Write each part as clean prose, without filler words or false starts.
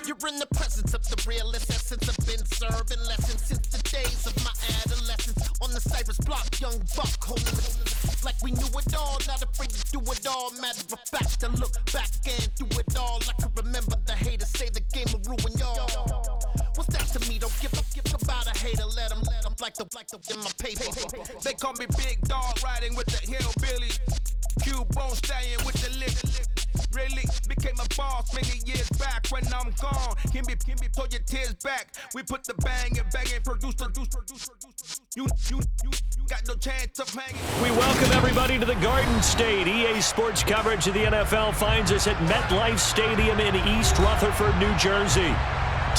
You're in the presence of the realest essence. I've been serving lessons since the days of my adolescence. On the Cypress block, young buck holding it like we knew it all. Not afraid to do it all. Matter of fact, I look back and do it all. I can remember the haters say the game will ruin y'all. What's that to me? Don't give about a hater. Let them like the in my paper. They call me Big Dog, riding with the hillbilly. Cubone staying with the lick. Really became a boss many years back. When I'm gone, can be pull your tears back. We put the bang and produce. You got no chance of hanging. We welcome everybody to the Garden State. EA Sports coverage of the NFL finds us at MetLife Stadium in East Rutherford, New Jersey.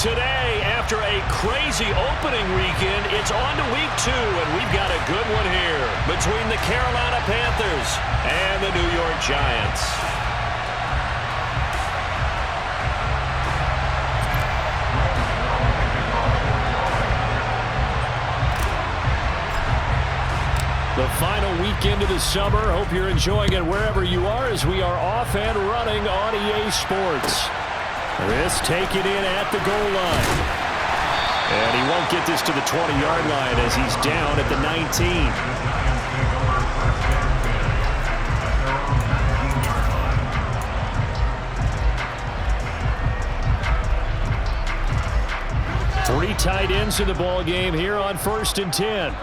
Today, after a crazy opening weekend, it's on to week 2, and we've got a good one here between the Carolina Panthers and the New York Giants. The final weekend of the summer. Hope you're enjoying it wherever you are as we are off and running on EA Sports. This taken in at the goal line. And he won't get this to the 20-yard line as he's down at the 19. Three tight ends in the ball game here on 1st and 10.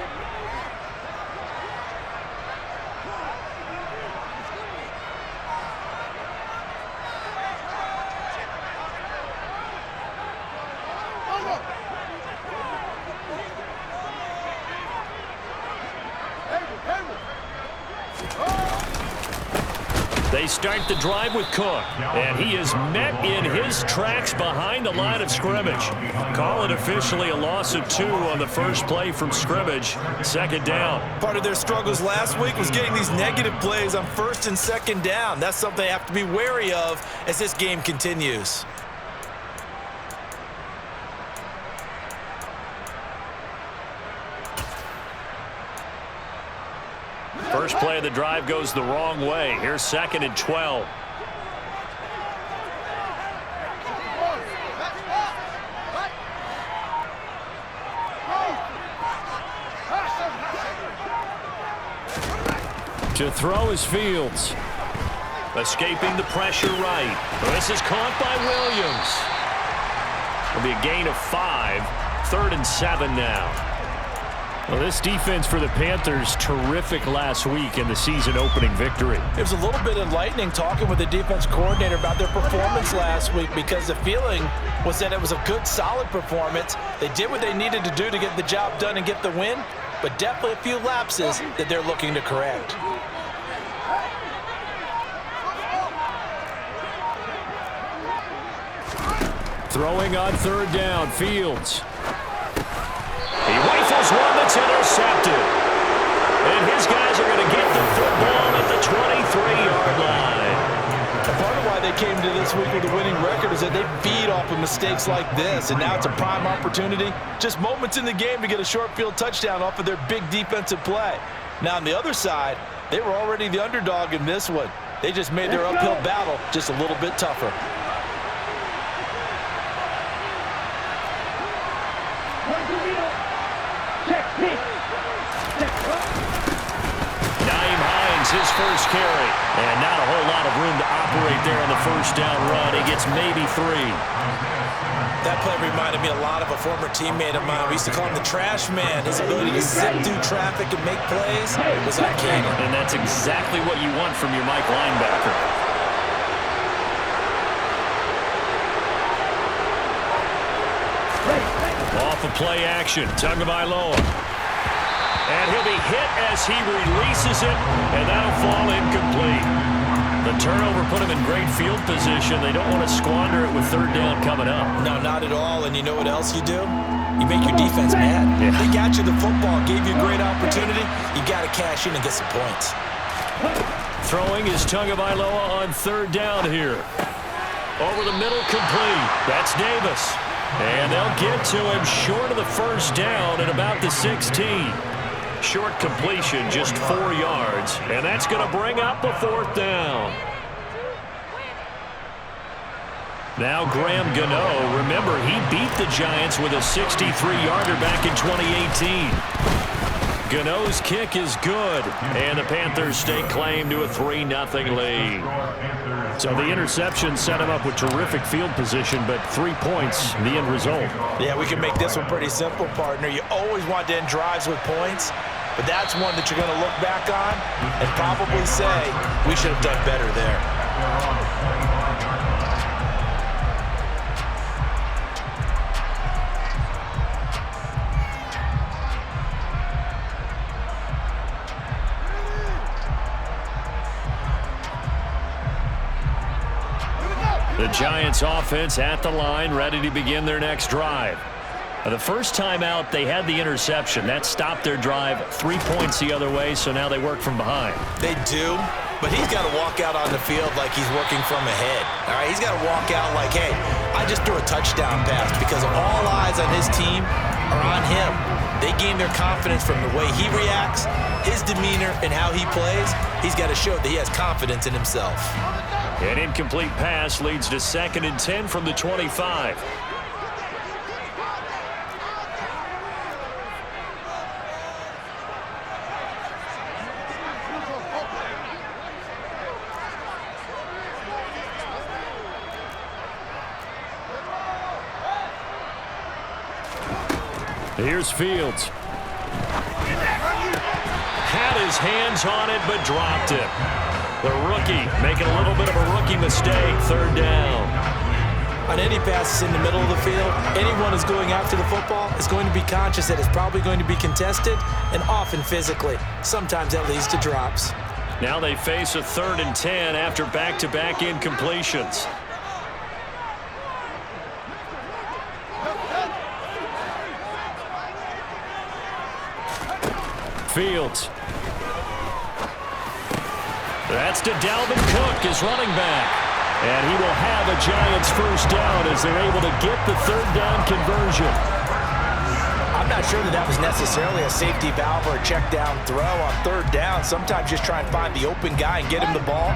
They start the drive with Cook, and he is met in his tracks behind the line of scrimmage. Call it officially a loss of 2 on the first play from scrimmage. 2nd down. Part of their struggles last week was getting these negative plays on 1st and 2nd down. That's something they have to be wary of as this game continues. First play of the drive goes the wrong way. Here's 2nd and 12. To throw is Fields. Escaping the pressure right. This is caught by Williams. It'll be a gain of 5. 3rd and 7 now. Well, this defense for the Panthers, terrific last week in the season-opening victory. It was a little bit enlightening talking with the defense coordinator about their performance last week because the feeling was that it was a good, solid performance. They did what they needed to do to get the job done and get the win, but definitely a few lapses that they're looking to correct. Throwing on 3rd down, Fields. He rifles one that's intercepted. And his guys are going to get the football at the 23-yard line. And part of why they came to this week with a winning record is that they feed off of mistakes like this, and now it's a prime opportunity. Just moments in the game to get a short field touchdown off of their big defensive play. Now, on the other side, they were already the underdog in this one. They just made their uphill battle just a little bit tougher. His first carry, and not a whole lot of room to operate there on the first down run. He gets maybe 3. That play reminded me a lot of a former teammate of mine. We used to call him the trash man. His ability to zip through traffic and make plays was uncanny. And that's exactly what you want from your Mike linebacker. Off of play action, Tagovailoa. And he'll be hit as he releases it, and that'll fall incomplete. The turnover put him in great field position. They don't want to squander it with 3rd down coming up. No, not at all. And you know what else you do? You make your defense mad. Yeah. They got you the football, gave you a great opportunity. You got to cash in and get some points. Throwing is Tagovailoa on 3rd down here. Over the middle, complete. That's Davis. And they'll get to him short of the first down at about the 16. Short completion, just 4 yards, and that's going to bring up a 4th down. Now Graham Gano. Remember, he beat the Giants with a 63-yarder back in 2018. Gano's kick is good, and the Panthers stake claim to a 3-0 lead. So the interception set him up with terrific field position, but 3 points, the end result. Yeah, we can make this one pretty simple, partner. You always want to end drives with points, but that's one that you're going to look back on and probably say, we should have done better there. The Giants offense at the line, ready to begin their next drive. The first time out, they had the interception. That stopped their drive 3 points the other way, so now they work from behind. They do, but he's got to walk out on the field like he's working from ahead. All right, he's got to walk out like, hey, I just threw a touchdown pass because all eyes on his team are on him. They gain their confidence from the way he reacts, his demeanor, and how he plays. He's got to show that he has confidence in himself. An incomplete pass leads to 2nd and 10 from the 25. Here's Fields. Had his hands on it, but dropped it. The rookie making a little bit of a rookie mistake. 3rd down. On any passes in the middle of the field, anyone who's going after the football is going to be conscious that it's probably going to be contested, and often physically. Sometimes that leads to drops. Now they face a 3rd and 10 after back-to-back incompletions. Fields. That's to Dalvin Cook, his running back. And he will have a Giants first down as they're able to get the 3rd down conversion. I'm not sure that was necessarily a safety valve or a check down throw on 3rd down. Sometimes just try and find the open guy and get him the ball.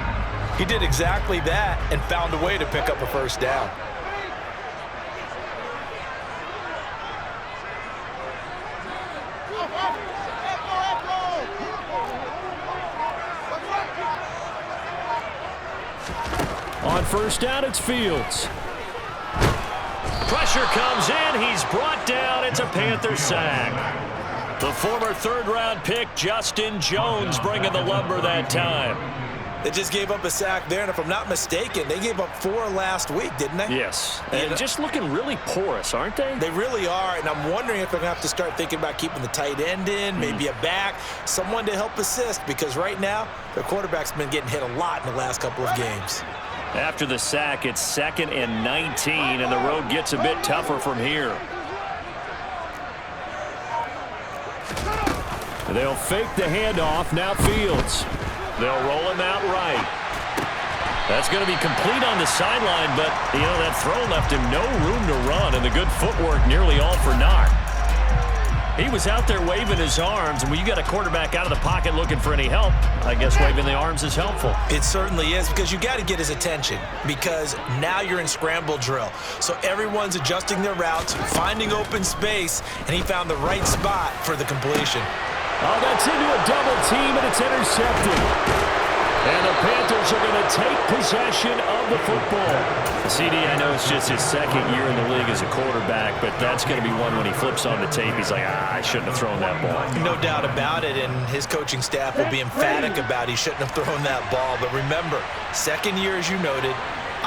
He did exactly that and found a way to pick up a first down. On first down, it's Fields. Pressure comes in. He's brought down. It's a Panther sack. The former 3rd-round pick, Justin Jones, bringing the lumber that time. They just gave up a sack there, and if I'm not mistaken, they gave up 4 last week, didn't they? Yes. And just looking really porous, aren't they? They really are, and I'm wondering if they're going to have to start thinking about keeping the tight end in, maybe a back, someone to help assist, because right now, their quarterback's been getting hit a lot in the last couple of games. After the sack, it's 2nd and 19, and the road gets a bit tougher from here. They'll fake the handoff. Now Fields. They'll roll him out right. That's going to be complete on the sideline, but, you know, that throw left him no room to run, and the good footwork nearly all for naught. He was out there waving his arms, and when you got a quarterback out of the pocket looking for any help, I guess waving the arms is helpful. It certainly is, because you got to get his attention, because now you're in scramble drill. So everyone's adjusting their routes, finding open space, and he found the right spot for the completion. Oh, that's into a double team, and it's intercepted. And the Panthers are going to take possession of the football. CD, I know it's just his 2nd year in the league as a quarterback, but that's going to be one when he flips on the tape. He's like, I shouldn't have thrown that ball. No doubt about it, and his coaching staff will be emphatic about he shouldn't have thrown that ball. But remember, 2nd year, as you noted,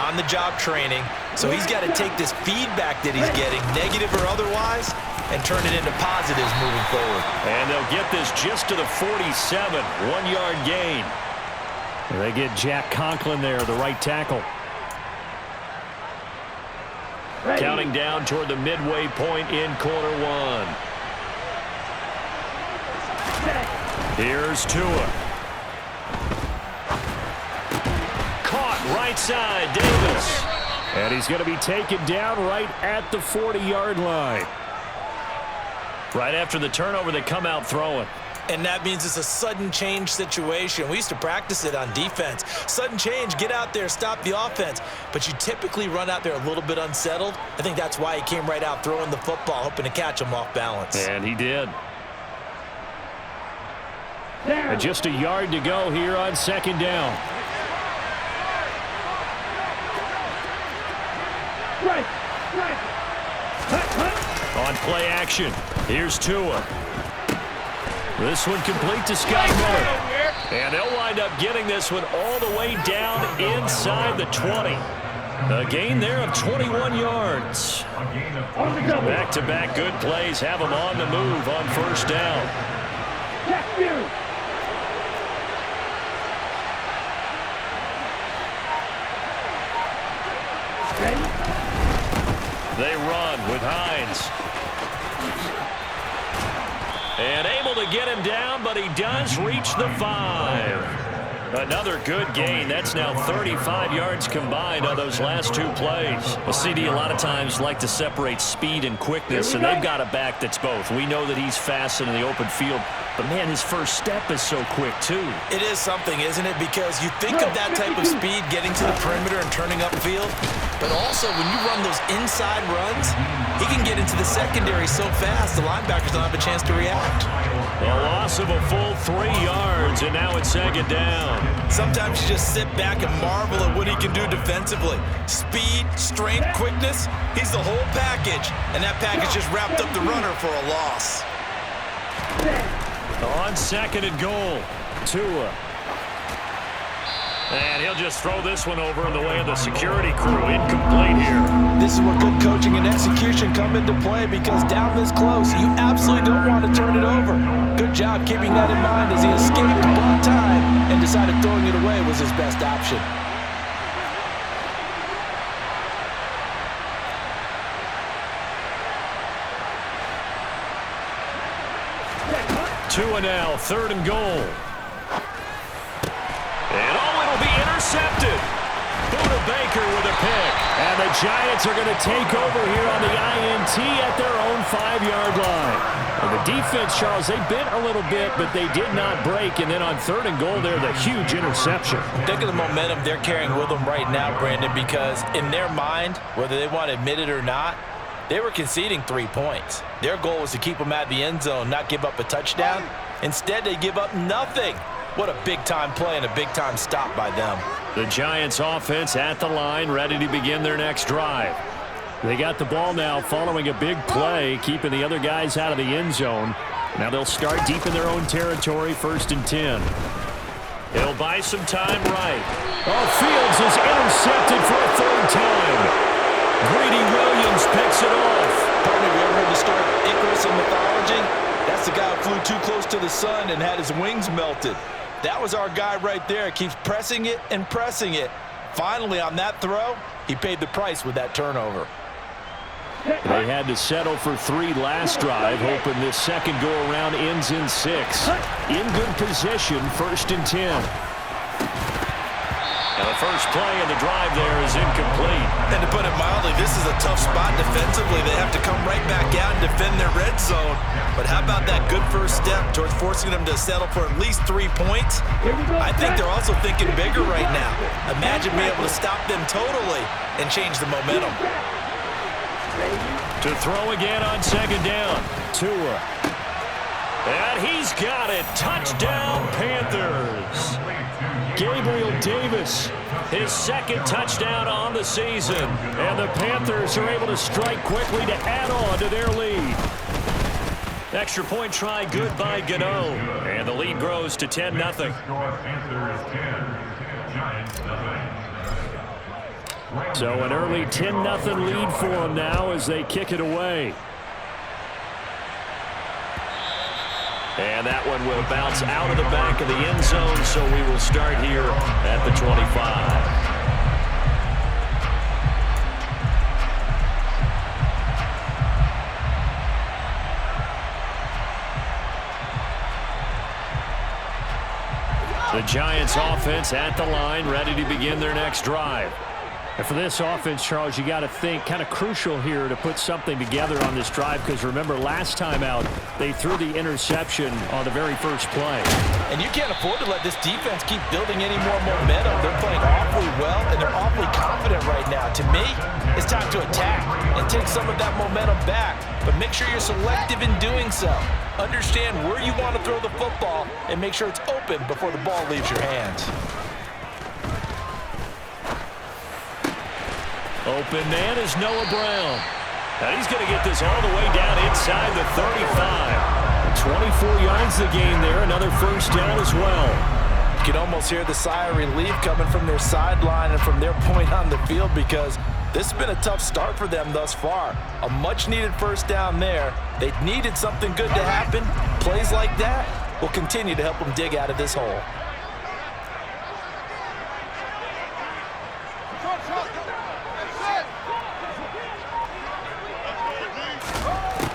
on-the-job training. So he's got to take this feedback that he's getting, negative or otherwise, and turn it into positives moving forward. And they'll get this just to the 47, 1-yard gain. They get Jack Conklin there, the right tackle. Ready. Counting down toward the midway point in quarter 1. Here's Tua. Caught right side, Davis. And he's going to be taken down right at the 40-yard line. Right after the turnover, they come out throwing. And that means it's a sudden change situation. We used to practice it on defense. Sudden change, get out there, stop the offense. But you typically run out there a little bit unsettled. I think that's why he came right out throwing the football, hoping to catch him off balance. And he did. And just a yard to go here on second down. On play action, here's Tua. This one complete to Scott Miller. And they'll wind up getting this one all the way down inside the 20. A gain there of 21 yards. Back-to-back good plays have them on the move on first down. They run with Hines. And able to get him down, but he does reach the 5. Another good gain. That's now 35 yards combined on those last two plays. Well, CD a lot of times like to separate speed and quickness, and they've got a back that's both. We know that he's fast in the open field, but, man, his first step is so quick, too. It is something, isn't it? Because you think of that type of speed getting to the perimeter and turning upfield, but also when you run those inside runs, he can get into the secondary so fast the linebackers don't have a chance to react. A loss of a full 3 yards, and now it's second down. Sometimes you just sit back and marvel at what he can do defensively. Speed, strength, quickness, he's the whole package, and that package just wrapped up the runner for a loss. On second and goal, Tua. And he'll just throw this one over in the way of the security crew. Incomplete here. This is where good coaching and execution come into play, because down this close, you absolutely don't want to turn it over. Good job keeping that in mind as he escaped block time and decided throwing it away was his best option. Tua now, third and goal. And it'll be intercepted. Buda Baker with a pick. And the Giants are going to take over here on the INT at their own 5-yard line. And the defense, Charles, they bit a little bit, but they did not break. And then on third and goal there, the huge interception. Think of the momentum they're carrying with them right now, Brandon, because in their mind, whether they want to admit it or not, they were conceding 3 points. Their goal was to keep them at the end zone, not give up a touchdown. Instead, they give up nothing. What a big-time play and a big-time stop by them. The Giants offense at the line, ready to begin their next drive. They got the ball now following a big play, keeping the other guys out of the end zone. Now they'll start deep in their own territory, 1st and 10. They'll buy some time right. Oh, Fields is intercepted for a 3rd time. Greedy Williams picks it off. Partner, have you ever heard the story of Icarus in mythology? That's the guy who flew too close to the sun and had his wings melted. That was our guy right there. Keeps pressing it and pressing it. Finally, on that throw, he paid the price with that turnover. They had to settle for 3 last drive, hoping this second go-around ends in 6. In good position, 1st and 10. And the first play of the drive there is incomplete. And to put it mildly, this is a tough spot defensively. They have to come right back out and defend their red zone. But how about that good first step towards forcing them to settle for at least 3 points? I think they're also thinking bigger right now. Imagine being able to stop them totally and change the momentum. To throw again on second down. Tua. And he's got it. Touchdown, Panthers. Gabriel Davis, his 2nd touchdown on the season. And the Panthers are able to strike quickly to add on to their lead. Extra point try good by Gano. And the lead grows to 10-0. So an early 10-0 lead for them now as they kick it away. And that one will bounce out of the back of the end zone, so we will start here at the 25. The Giants offense at the line, ready to begin their next drive. And for this offense, Charles, you got to think kind of crucial here to put something together on this drive, because remember last time out they threw the interception on the very first play. And you can't afford to let this defense keep building any more momentum. They're playing awfully well, and they're awfully confident right now. To me, it's time to attack and take some of that momentum back, but make sure you're selective in doing so. Understand where you want to throw the football and make sure it's open before the ball leaves your hands. Open man is Noah Brown. And he's going to get this all the way down inside the 35. 24 yards the gain there. Another first down as well. You can almost hear the sigh of relief coming from their sideline and from their point on the field, because this has been a tough start for them thus far. A much-needed first down there. They needed something good to happen. Plays like that will continue to help them dig out of this hole.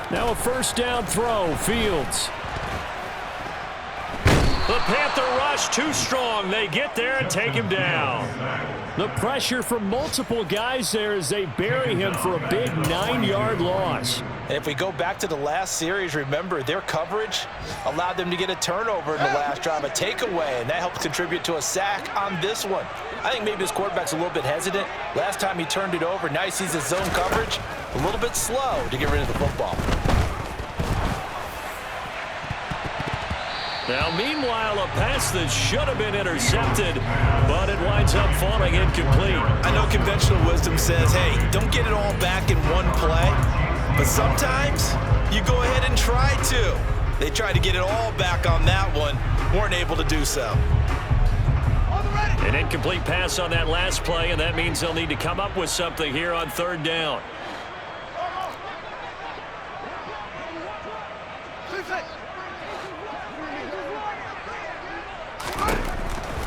Now a first down throw, Fields. The Panther rush too strong. They get there and take him down. The pressure from multiple guys there as they bury him for a big 9-yard loss. And if we go back to the last series, remember, their coverage allowed them to get a turnover in the last drive, a takeaway, and that helped contribute to a sack on this one. I think maybe this quarterback's a little bit hesitant. Last time he turned it over, now he sees his zone coverage a little bit slow to get rid of the football. Now, meanwhile, a pass that should have been intercepted, but it winds up falling incomplete. I know conventional wisdom says, hey, don't get it all back in one play, but sometimes you go ahead and try to. They tried to get it all back on that one, weren't able to do so. An incomplete pass on that last play, and that means they'll need to come up with something here on third down.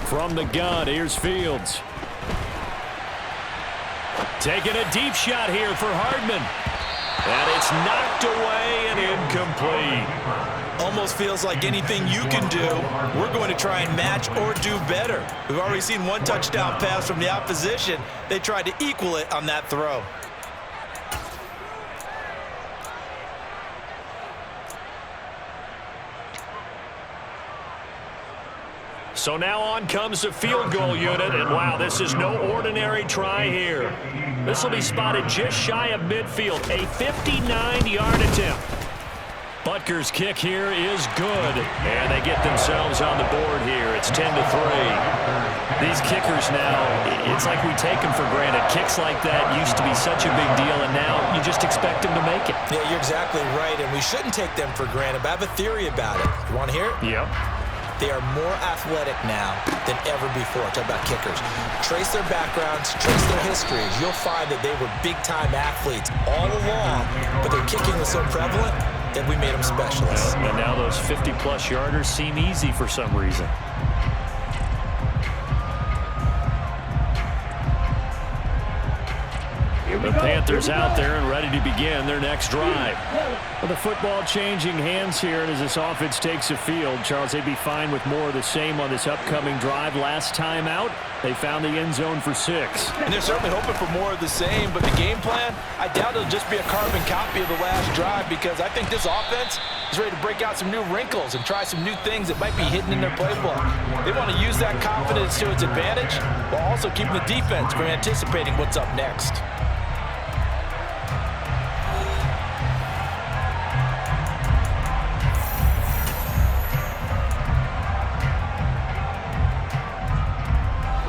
From the gun, here's Fields. Taking a deep shot here for Hardman. And it's knocked away and incomplete. Almost feels like anything you can do, we're going to try and match or do better. We've already seen one touchdown pass from the opposition. They tried to equal it on that throw. So now on comes the field goal unit, and wow, this is no ordinary try here. This will be spotted just shy of midfield, a 59-yard attempt. Butker's kick here is good, and they get themselves on the board here. It's 10-3. These kickers now, it's like we take them for granted. Kicks like that used to be such a big deal, and now you just expect them to make it. Yeah, you're exactly right, and we shouldn't take them for granted, but I have a theory about it. You want to hear it? Yep. They are more athletic now than ever before. Talk about kickers. Trace their backgrounds, trace their histories. You'll find that they were big-time athletes all along, but their kicking was so prevalent that we made them specialists. And now those 50-plus yarders seem easy for some reason. The Panthers out there and ready to begin their next drive. With the football changing hands here, and as this offense takes the field, Charles, they'd be fine with more of the same on this upcoming drive. Last time out, they found the end zone for 6. And they're certainly hoping for more of the same, but the game plan, I doubt it'll just be a carbon copy of the last drive, because I think this offense is ready to break out some new wrinkles and try some new things that might be hidden in their playbook. They want to use that confidence to its advantage while also keeping the defense from anticipating what's up next.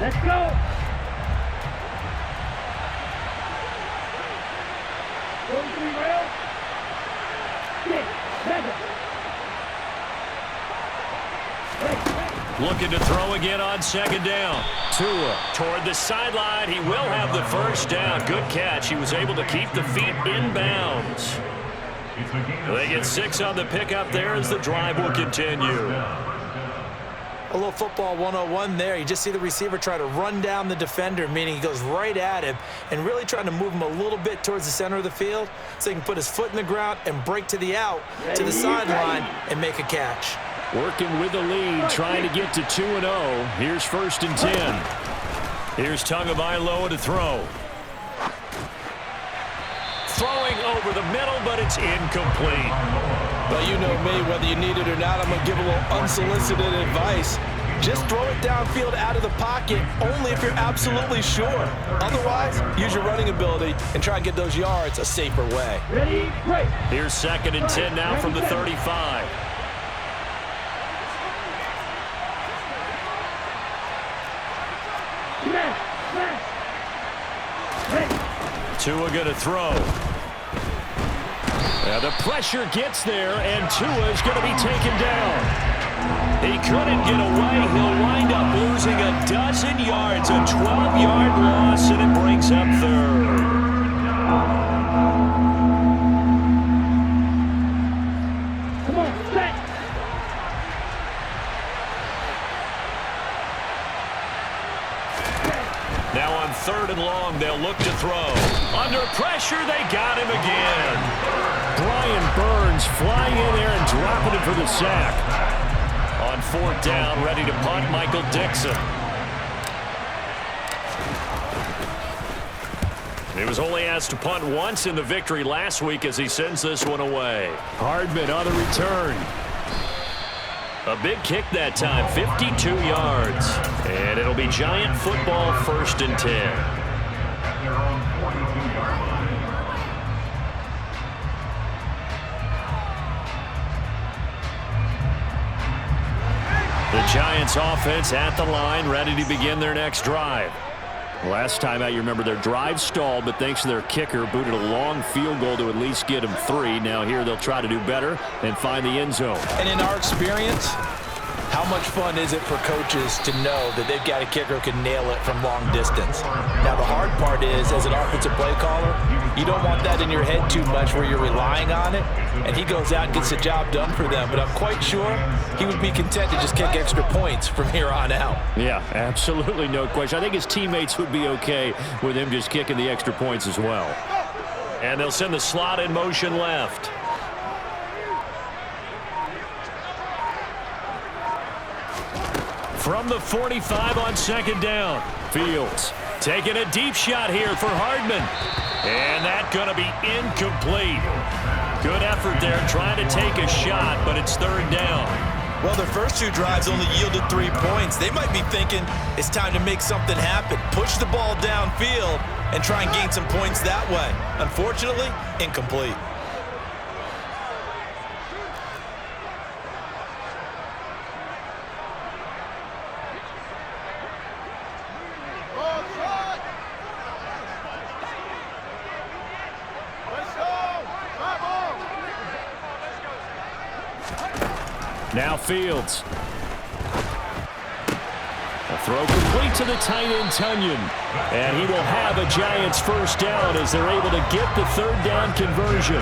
Let's go! Looking to throw again on second down. Tua toward the sideline. He will have the first down. Good catch. He was able to keep the feet in bounds. They get 6 on the pickup there as the drive will continue. A little football 101 there. You just see the receiver try to run down the defender, meaning he goes right at him and really trying to move him a little bit towards the center of the field so he can put his foot in the ground and break to the out, to the sideline, and make a catch. Working with the lead, trying to get to 2-0. Here's 1st and 10. Here's Tagovailoa to throw. Throwing over the middle, but it's incomplete. Well, you know me, whether you need it or not, I'm going to give a little unsolicited advice. Just throw it downfield out of the pocket, only if you're absolutely sure. Otherwise, use your running ability and try and get those yards a safer way. Ready, break. Here's 2nd and 10 now from the 35. Tua going to throw. The pressure gets there, and Tua is going to be taken down. He couldn't get away. He'll wind up losing a dozen yards, a 12-yard loss, and it brings up 3rd. Come on, set. Now on 3rd and long, they'll look to throw. Under pressure, they got him again. Brian Burns flying in there and dropping it for the sack. On 4th down, ready to punt, Michael Dixon. He was only asked to punt once in the victory last week as he sends this one away. Hardman on the return. A big kick that time, 52 yards. And it'll be Giant football, 1st and 10. The Giants offense at the line, ready to begin their next drive. Last time out, you remember their drive stalled, but thanks to their kicker, booted a long field goal to at least get them 3. Now here they'll try to do better and find the end zone. And in our experience, how much fun is it for coaches to know that they've got a kicker who can nail it from long distance? Now, the hard part is, as an offensive play caller, you don't want that in your head too much where you're relying on it, and he goes out and gets the job done for them. But I'm quite sure he would be content to just kick extra points from here on out. Yeah, absolutely no question. I think his teammates would be okay with him just kicking the extra points as well. And they'll send the slot in motion left. From the 45 on 2nd down. Fields taking a deep shot here for Hardman. And that's going to be incomplete. Good effort there trying to take a shot, but it's 3rd down. Well, their first 2 drives only yielded 3 points. They might be thinking it's time to make something happen. Push the ball downfield and try and gain some points that way. Unfortunately, incomplete. Now Fields. A throw complete to the tight end, Tunyon. And he will have a Giants 1st down as they're able to get the 3rd down conversion.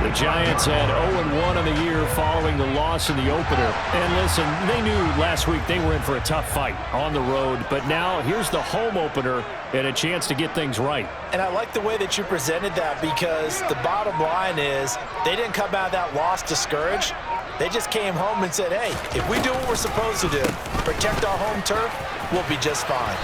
The Giants had 0-1 on the year following the loss in the opener. And listen, they knew last week they were in for a tough fight on the road. But now here's the home opener and a chance to get things right. And I like the way that you presented that, because the bottom line is they didn't come out of that loss discouraged. They just came home and said, hey, if we do what we're supposed to do, protect our home turf, we'll be just fine.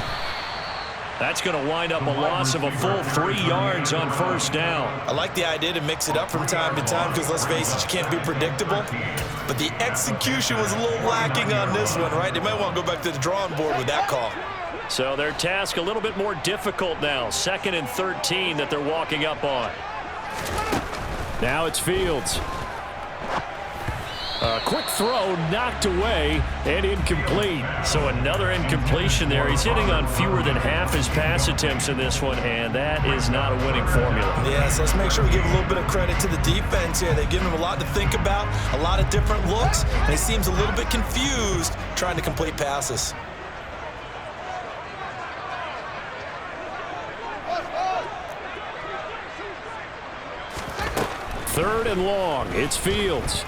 That's going to wind up a loss of a full 3 yards on 1st down. I like the idea to mix it up from time to time because, let's face it, you can't be predictable. But the execution was a little lacking on this one, right? They might want to go back to the drawing board with that call. So their task a little bit more difficult now. 2nd and 13 that they're walking up on. Now it's Fields. A quick throw knocked away and incomplete. So another incompletion there. He's hitting on fewer than half his pass attempts in this one, and that is not a winning formula. Yeah, so let's make sure we give a little bit of credit to the defense here. They give him a lot to think about, a lot of different looks, and he seems a little bit confused trying to complete passes. Third and long. It's Fields.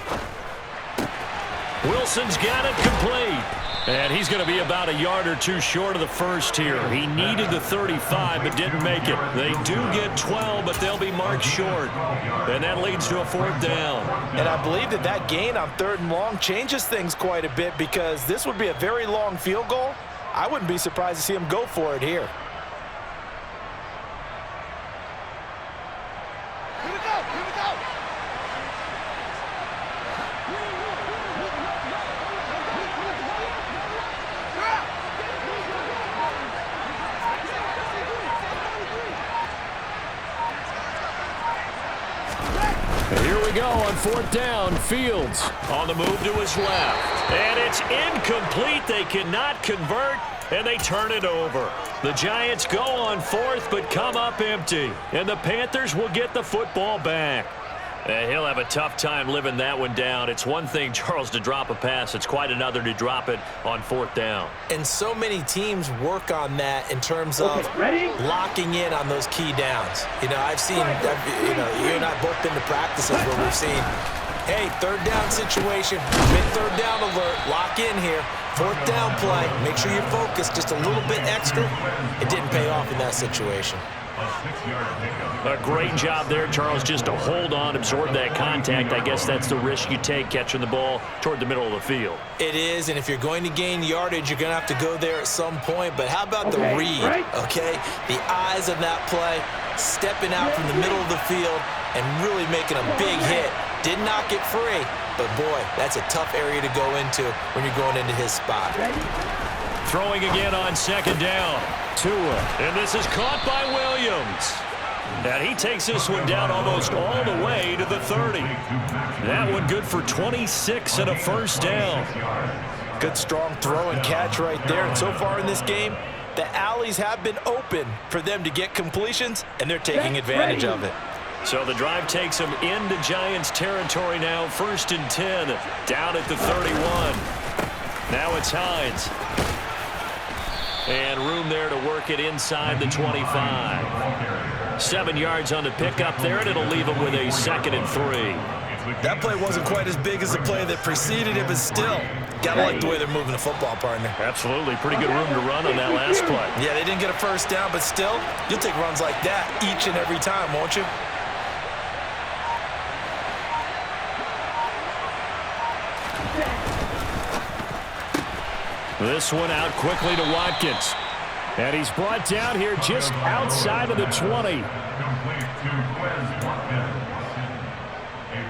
Wilson's got it complete. And he's going to be about a yard or two short of the first here. He needed the 35 but didn't make it. They do get 12, but they'll be marked short. And that leads to a 4th down. And I believe that that gain on 3rd and long changes things quite a bit, because this would be a very long field goal. I wouldn't be surprised to see him go for it here. Here we go on 4th down. Fields on the move to his left. And it's incomplete. They cannot convert, and they turn it over. The Giants go on 4th, but come up empty. And the Panthers will get the football back. He'll have a tough time living that one down. It's one thing, Charles, to drop a pass. It's quite another to drop it on 4th down. And so many teams work on that in terms of locking in on those key downs. You know, I've seen, you and I both been to practices where we've seen, hey, 3rd down situation, mid-3rd down alert, lock in here. 4th down play, make sure you focus just a little bit extra. It didn't pay off in that situation. A great job there, Charles, just to hold on, absorb that contact. I guess that's the risk you take catching the ball toward the middle of the field. It is, and if you're going to gain yardage, you're going to have to go there at some point. But how about the read, okay? The eyes of that play, stepping out from the middle of the field and really making a big hit. Did not get free, but boy, that's a tough area to go into when you're going into his spot. Throwing again on 2nd down. Tua, and this is caught by Williams. And he takes this one down almost all the way to the 30. That one good for 26 and a 1st down. Good strong throw and catch right there. And so far in this game, the alleys have been open for them to get completions, and they're taking advantage of it. So the drive takes them into Giants territory now. 1st and 10, down at the 31. Now it's Hines. And room there to work it inside the 25. 7 yards on the pickup there, and it'll leave them with a 2nd and 3. That play wasn't quite as big as the play that preceded it, but still, gotta like the way they're moving the football, partner. Absolutely. Pretty good room to run on that last play. Yeah, they didn't get a 1st down, but still, you'll take runs like that each and every time, won't you? This one out quickly to Watkins. And he's brought down here just outside of the 20. A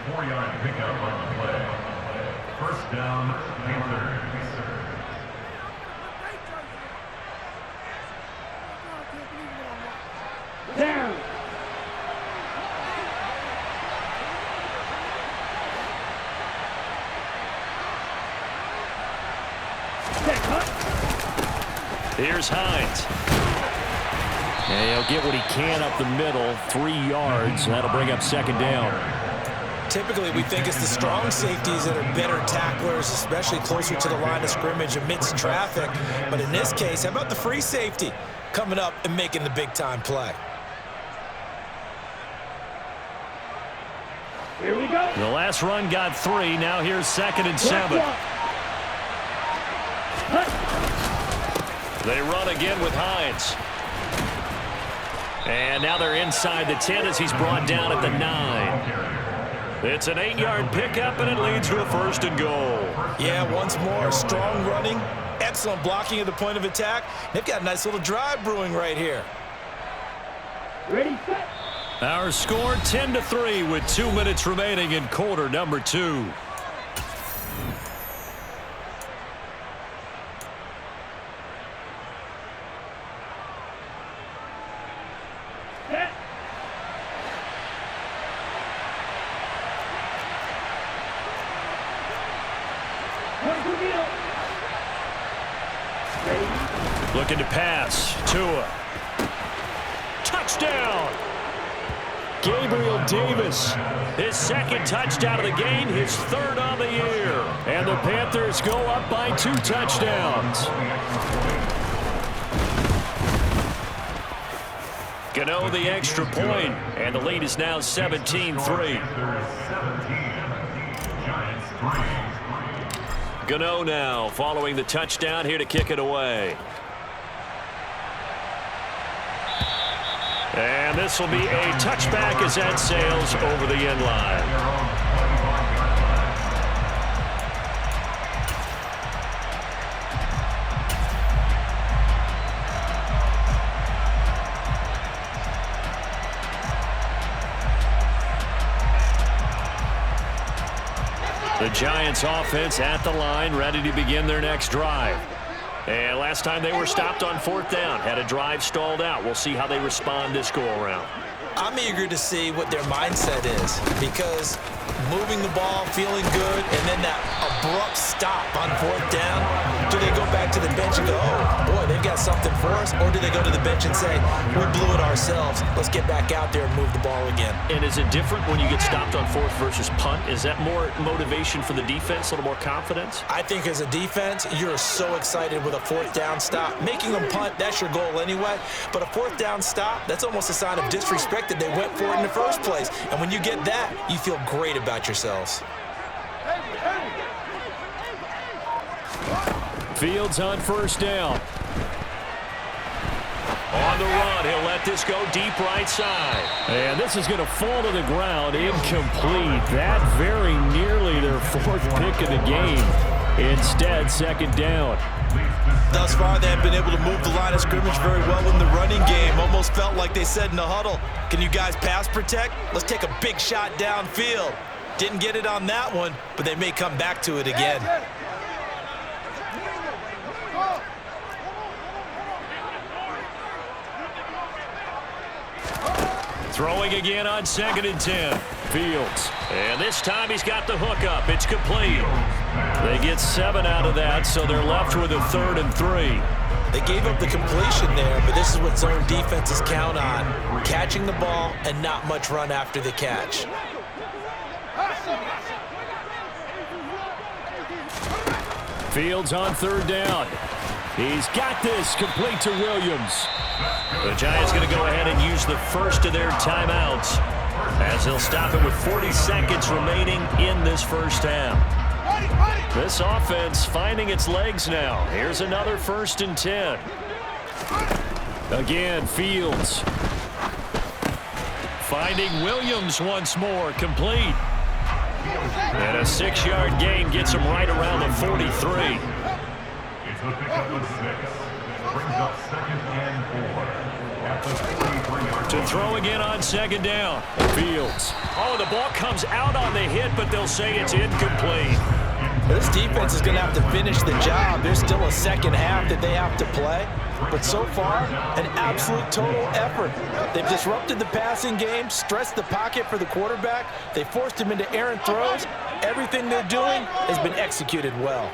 4-yard pickup on the play. 1st down, Panthers. Down. Here's Hines. And he'll get what he can up the middle, 3 yards. That'll bring up 2nd down. Typically, we think it's the strong safeties that are better tacklers, especially closer to the line of scrimmage amidst traffic. But in this case, how about the free safety coming up and making the big-time play? Here we go. The last run got 3. Now here's 2nd and 7. They run again with Hines. And now they're inside the 10 as he's brought down at the 9. It's an 8-yard pickup, and it leads to a 1st and goal. Yeah, once more, strong running, excellent blocking at the point of attack. They've got a nice little drive brewing right here. Ready, set. Our score 10-3 with 2 minutes remaining in quarter number 2. Looking to pass. Tua. Touchdown! Gabriel Davis. His 2nd touchdown of the game, his 3rd on the year. And the Panthers go up by 2 touchdowns. Gano the extra point, and the lead is now 17-3. Gano now following the touchdown here to kick it away. And this will be a touchback as that sails over the end line. The Giants offense at the line, ready to begin their next drive. And last time they were stopped on 4th down, had a drive stalled out. We'll see how they respond this go-around. I'm eager to see what their mindset is, because moving the ball, feeling good, and then that abrupt stop on 4th down, do they go back to the bench and go, oh, boy, they've got something for us? Or do they go to the bench and say, we blew it ourselves, let's get back out there and move the ball again? And is it different when you get stopped on 4th versus punt? Is that more motivation for the defense, a little more confidence? I think as a defense, you're so excited with a 4th down stop. Making them punt, that's your goal anyway. But a 4th down stop, that's almost a sign of disrespect that they went for it in the first place. And when you get that, you feel great about yourselves. Fields on 1st down. On the run, he'll let this go deep right side. And this is going to fall to the ground, incomplete. That very nearly their 4th pick of the game. Instead, 2nd down. Thus far, they have been able to move the line of scrimmage very well in the running game. Almost felt like they said in the huddle, can you guys pass protect? Let's take a big shot downfield. Didn't get it on that one, but they may come back to it again. Throwing again on 2nd and 10. Fields. And this time he's got the hook up. It's complete. They get 7 out of that, so they're left with a 3rd and 3. They gave up the completion there, but this is what zone defenses count on. Catching the ball and not much run after the catch. Fields on 3rd down. He's got this, complete to Williams. The Giants going to go ahead and use the first of their timeouts as they'll stop it with 40 seconds remaining in this first half. This offense finding its legs now. Here's another 1st and 10. Again, Fields. Finding Williams once more, complete. And a 6-yard gain gets him right around the 43. It's a pickup of 6. Brings up 2nd and 4. At the 43-yard To throw again on 2nd down. Fields. Oh, the ball comes out on the hit, but they'll say it's incomplete. This defense is going to have to finish the job. There's still a second half that they have to play. But so far, an absolute total effort. They've disrupted the passing game, stressed the pocket for the quarterback. They forced him into errant throws. Everything they're doing has been executed well.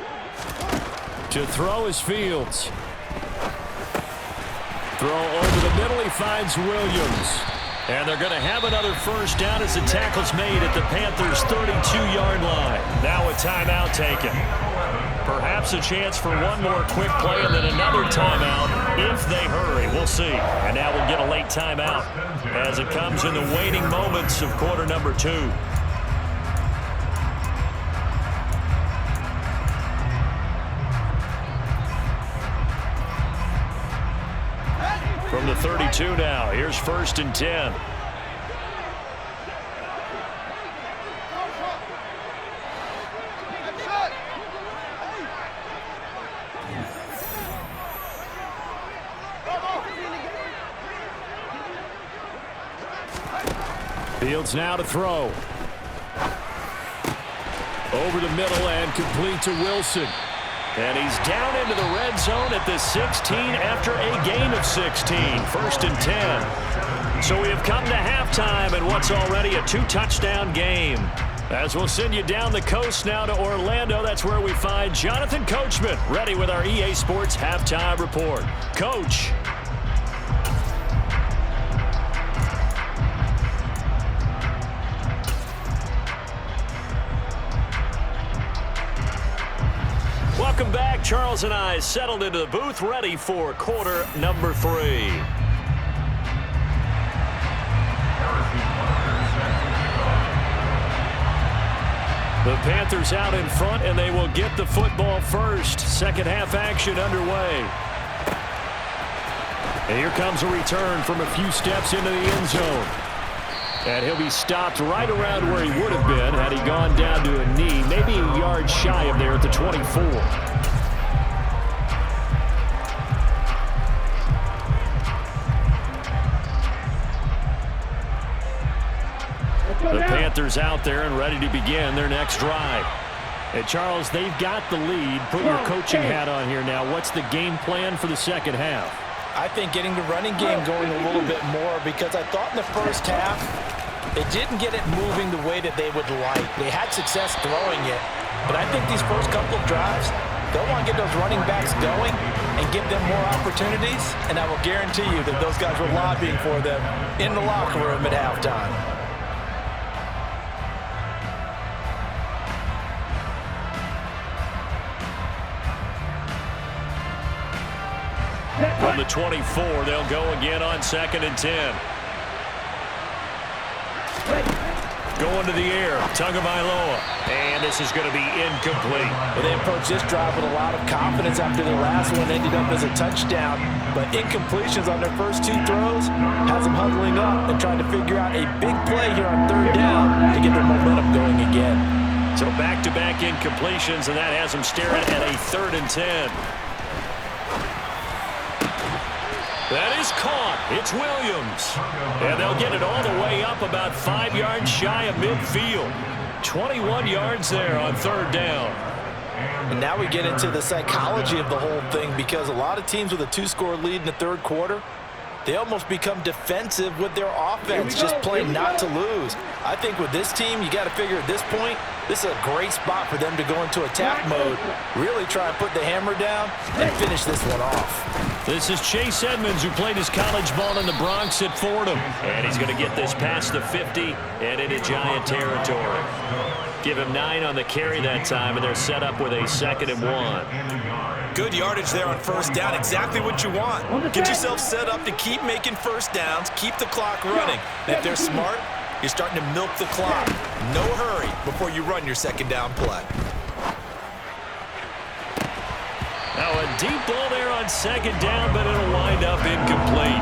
To throw is Fields. Throw over the middle, he finds Williams. And they're going to have another 1st down as the tackle's made at the Panthers' 32-yard line. Now a timeout taken. Perhaps a chance for one more quick play and then another timeout if they hurry. We'll see. And now we'll get a late timeout as it comes in the waning moments of quarter number 2. From the 32 now, here's 1st and 10. Fields now to throw. Over the middle and complete to Wilson. And he's down into the red zone at the 16 after a gain of 16. 1st and 10. So we have come to halftime in what's already a 2-touchdown game. As we'll send you down the coast now to Orlando, that's where we find Jonathan Coachman, ready with our EA Sports Halftime Report. Coach. Welcome back. Charles and I settled into the booth, ready for quarter number 3. The Panthers out in front, and they will get the football first. Second half action underway. And here comes a return from a few steps into the end zone. And he'll be stopped right around where he would have been had he gone down to a knee, maybe a yard shy of there at the 24. The Panthers out there and ready to begin their next drive. And Charles, they've got the lead. Put your coaching hat on here now. What's the game plan for the second half? I think getting the running game going a little bit more, because I thought in the first half they didn't get it moving the way that they would like. They had success throwing it, but I think these first couple of drives, they'll want to get those running backs going and give them more opportunities, and I will guarantee you that those guys were lobbying for them in the locker room at halftime. From the 24, they'll go again on 2nd and 10. Going to the air, Tagovailoa, and this is going to be incomplete. Well, they approached this drive with a lot of confidence after their last one ended up as a touchdown, but incompletions on their first 2 throws has them huddling up and trying to figure out a big play here on 3rd down to get their momentum going again. So back-to-back incompletions, and that has them staring at a 3rd and 10. That is caught. It's Williams. And they'll get it all the way up about 5 yards shy of midfield. 21 yards there on 3rd down. And now we get into the psychology of the whole thing, because a lot of teams with a 2-score lead in the 3rd quarter, they almost become defensive with their offense, just playing not to lose. I think with this team, you got to figure at this point, this is a great spot for them to go into attack mode, really try and put the hammer down and finish this one off. This is Chase Edmonds, who played his college ball in the Bronx at Fordham. And he's going to get this past the 50 and into Giant territory. Give him 9 on the carry that time, and they're set up with a 2nd and 1. Good yardage there on 1st down, exactly what you want. Get yourself set up to keep making 1st downs, keep the clock running. And if they're smart, you're starting to milk the clock. No hurry before you run your 2nd down play. Now a deep ball there on 2nd down, but it'll wind up incomplete.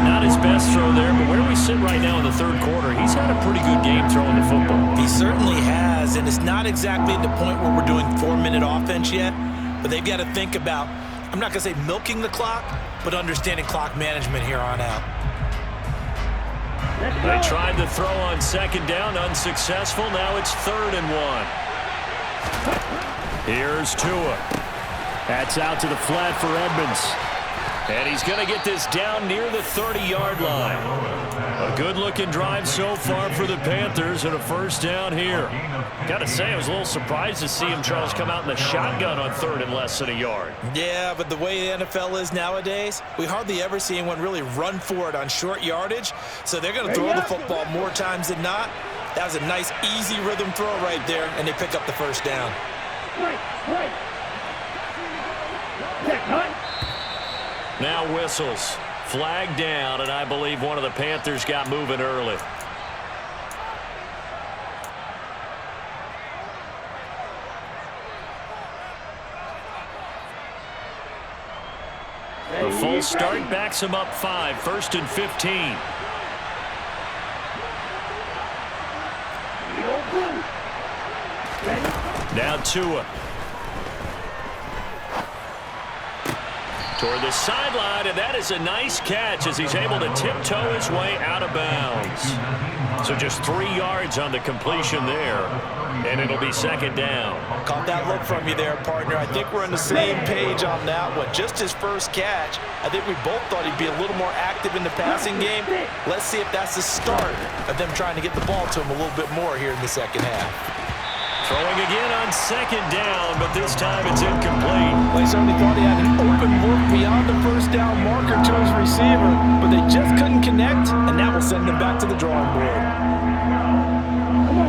Not his best throw there, but where we sit right now in the 3rd quarter, he's had a pretty good game throwing the football. He certainly has, and it's not exactly at the point where we're doing 4-minute offense yet, but they've got to think about, I'm not going to say milking the clock, but understanding clock management here on out. They tried to throw on 2nd down, unsuccessful. Now it's 3rd and 1. Here's Tua. That's out to the flat for Edmonds. And he's going to get this down near the 30-yard line. A good-looking drive so far for the Panthers, and a 1st down here. Got to say, I was a little surprised to see him, Charles, come out in the shotgun on 3rd and less than a yard. Yeah, but the way the NFL is nowadays, we hardly ever see anyone really run for it on short yardage. So they're going to throw the football more times than not. That was a nice, easy rhythm throw right there, and they pick up the 1st down. Now whistles. Flag down, and I believe one of the Panthers got moving early. The full start backs him up 5, 1st and 15. Now Tua. Toward the sideline, and that is a nice catch as he's able to tiptoe his way out of bounds. So just 3 yards on the completion there, and it'll be 2nd down. Caught that look from you there, partner. I think we're on the same page on that one. Just his first catch, I think we both thought he'd be a little more active in the passing game. Let's see if that's the start of them trying to get the ball to him a little bit more here in the 2nd half. Throwing again on 2nd down, but this time it's incomplete. They certainly thought he had an open look beyond the 1st down marker to his receiver, but they just couldn't connect, and that will send them back to the drawing board.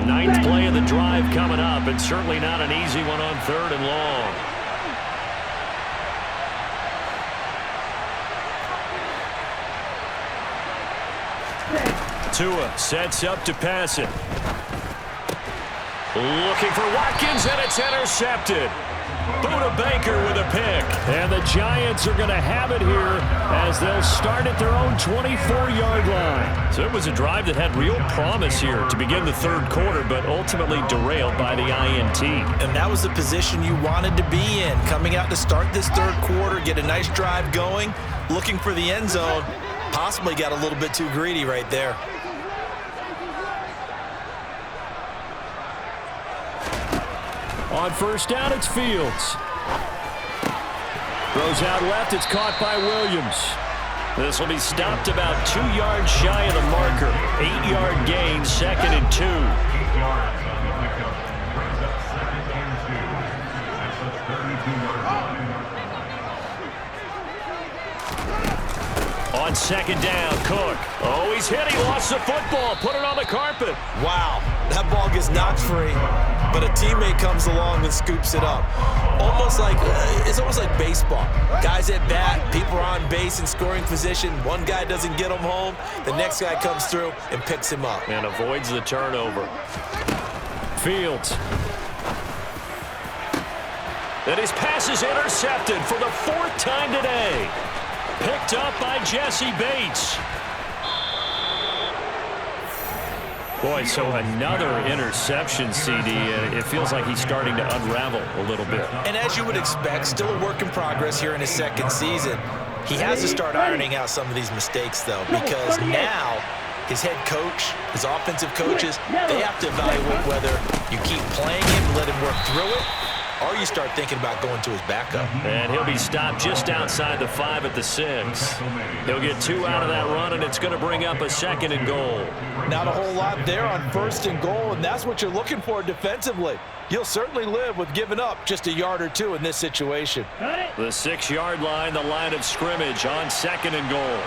9th play of the drive coming up, and certainly not an easy one on 3rd and long. Tua sets up to pass it. Looking for Watkins, and it's intercepted. Buda Baker with a pick. And the Giants are going to have it here as they'll start at their own 24-yard line. So it was a drive that had real promise here to begin the 3rd quarter, but ultimately derailed by the INT. And that was the position you wanted to be in. Coming out to start this 3rd quarter, get a nice drive going, looking for the end zone. Possibly got a little bit too greedy right there. On 1st down, it's Fields. Throws out left, it's caught by Williams. This will be stopped about 2 yards shy of the marker. 8-yard gain, 2nd and 2. 8 yards on the pickup. Brings up 2nd and 2. That's a 32-yard line. On 2nd down, Cook. Oh, he's hit. He lost the football. Put it on the carpet. Wow, that ball gets knocked free, but a teammate comes along and scoops it up. It's almost like baseball. Guys at bat, people are on base in scoring position. One guy doesn't get him home. The next guy comes through and picks him up. And avoids the turnover. Fields. And his pass is intercepted for the 4th time today. Picked up by Jesse Bates. Boy, so another interception, CD. It feels like he's starting to unravel a little bit. And as you would expect, still a work in progress here in his 2nd season. He has to start ironing out some of these mistakes, though, because now his head coach, his offensive coaches, they have to evaluate whether you keep playing him, let him work through it, or you start thinking about going to his backup. And he'll be stopped just outside the 5 at the 6. He'll get 2 out of that run, and it's going to bring up a 2nd and goal. Not a whole lot there on 1st and goal, and that's what you're looking for defensively. You'll certainly live with giving up just a yard or 2 in this situation. The 6-yard line, the line of scrimmage on 2nd and goal.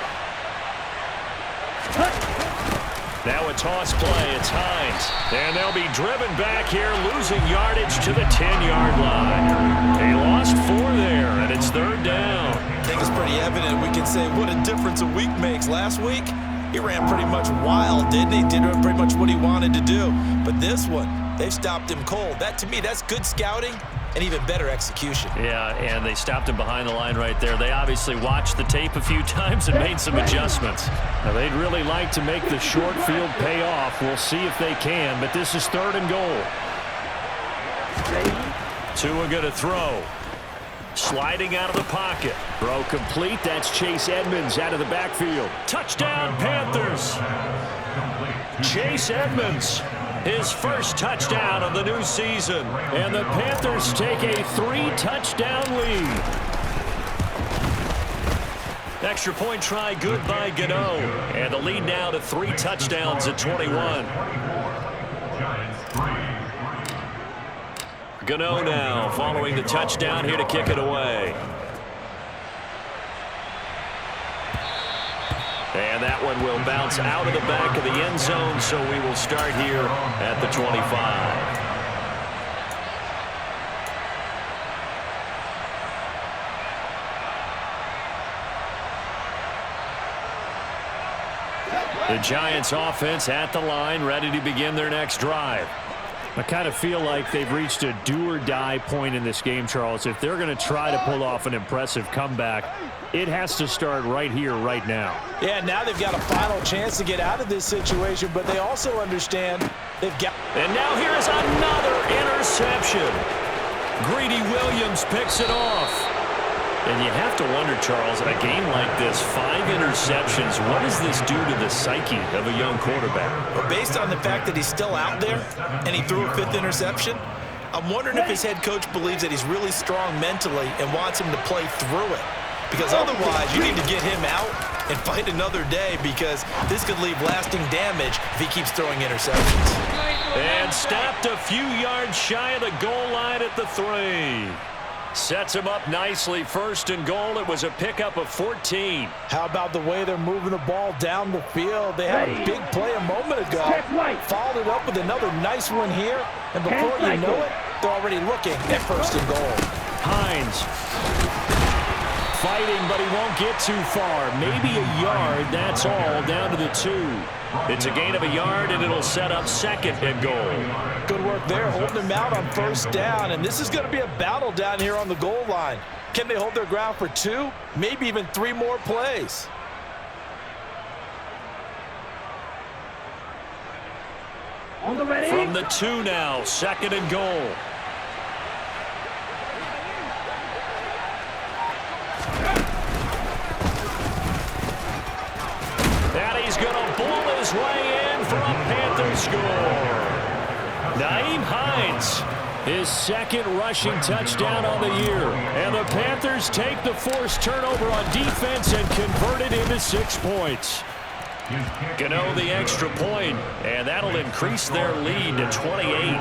Now a toss play, it's Hines. And they'll be driven back here, losing yardage to the 10-yard line. They lost 4 there, and it's 3rd down. I think it's pretty evident. We can say what a difference a week makes. Last week, he ran pretty much wild, didn't he? Did pretty much what he wanted to do. But this one, they stopped him cold. That, to me, that's good scouting and even better execution. Yeah, and they stopped him behind the line right there. They obviously watched the tape a few times and made some adjustments. Now, they'd really like to make the short field pay off. We'll see if they can, but this is 3rd and goal. Tua going to throw. Sliding out of the pocket. Throw complete. That's Chase Edmonds out of the backfield. Touchdown, Panthers. Chase Edmonds. His first touchdown of the new season. And the Panthers take a 3-touchdown lead. Extra point try good by Gano. And the lead now to 3 touchdowns at 21. Gano now following the touchdown here to kick it away. And that one will bounce out of the back of the end zone, so we will start here at the 25. The Giants offense at the line, ready to begin their next drive. I kind of feel like they've reached a do-or-die point in this game, Charles. If they're going to try to pull off an impressive comeback, it has to start right here, right now. Yeah, now they've got a final chance to get out of this situation, but they also understand they've got... And now here's another interception. Greedy Williams picks it off. And you have to wonder, Charles, in a game like this, 5 interceptions, what does this do to the psyche of a young quarterback? Well, based on the fact that he's still out there and he threw a 5th interception, I'm wondering if his head coach believes that he's really strong mentally and wants him to play through it. Because otherwise, you need to get him out and fight another day, because this could leave lasting damage if he keeps throwing interceptions. And stopped a few yards shy of the goal line at the 3. Sets him up nicely. 1st and goal. It was a pickup of 14. How about the way they're moving the ball down the field? They had a big play a moment ago. Followed it up with another nice one here. And before you know it, they're already looking at 1st and goal. Hines fighting, but he won't get too far. Maybe a yard. That's all. Down to the 2. It's a gain of a yard, and it'll set up 2nd and goal. Good work there, holding him out on 1st down. And this is going to be a battle down here on the goal line. Can they hold their ground for 2, maybe even 3 more plays? On the ready. From the 2 now, 2nd and goal. And he's going to bull his way in for a Panther score. Nyheim Hines His second rushing touchdown on the year. And the Panthers take the forced turnover on defense and convert it into 6 points. Gano the extra point, and that'll increase their lead to 28.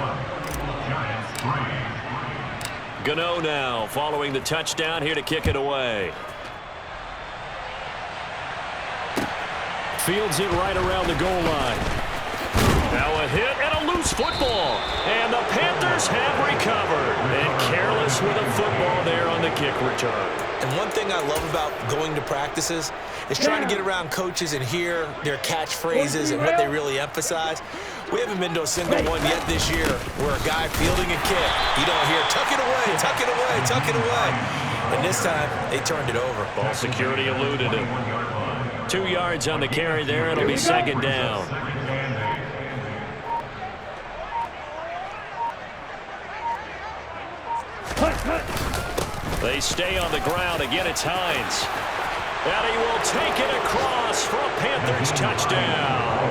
Gano now following the touchdown here to kick it away. Fields it right around the goal line. Now a hit and a loose football. And the Panthers have recovered. And careless with a football there on the kick return. And one thing I love about going to practices is trying to get around coaches and hear their catchphrases and what they really emphasize. We haven't been to a single one yet this year where a guy fielding a kick, you don't hear, tuck it away, tuck it away, tuck it away. And this time, they turned it over. Ball security eluded it. 2 yards on the carry there. It'll be second down. They stay on the ground. Again, it's Hines. And he will take it across for a Panthers touchdown.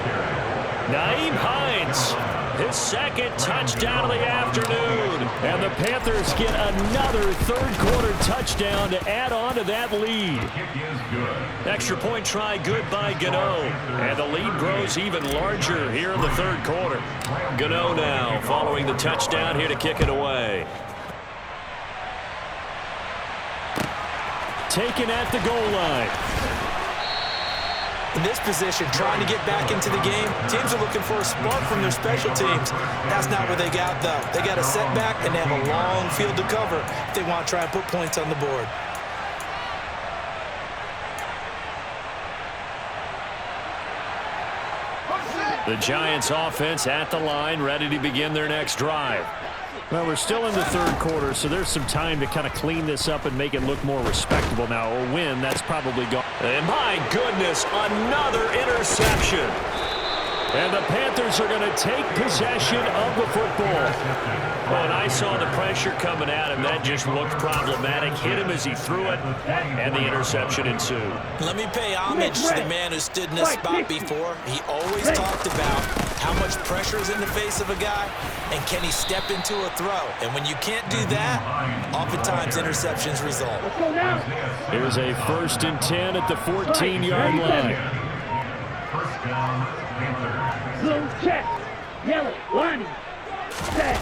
Nyheim Hines, his second touchdown of the afternoon. And the Panthers get another third-quarter touchdown to add on to that lead. Extra point try good by Gano. And the lead grows even larger here in the third quarter. Gano now following the touchdown here to kick it away. Taken at the goal line. In this position, trying to get back into the game, teams are looking for a spark from their special teams. That's not what they got, though. They got a setback, and they have a long field to cover if they want to try and put points on the board. The Giants offense at the line, ready to begin their next drive. Well, we're still in the third quarter, so there's some time to kind of clean this up and make it look more respectable now. A win, that's probably gone. And my goodness, another interception. And the Panthers are going to take possession of the football. When I saw the pressure coming at him, that just looked problematic. Hit him as he threw it, and the interception ensued. Let me pay homage to the man who stood in this spot before. He always talked about how much pressure is in the face of a guy, and can he step into a throw. And when you can't do that, oftentimes interceptions result. Here's a 1st and 10 at the 14-yard line. First down, Panthers. Blue check. Yellow, line. Set.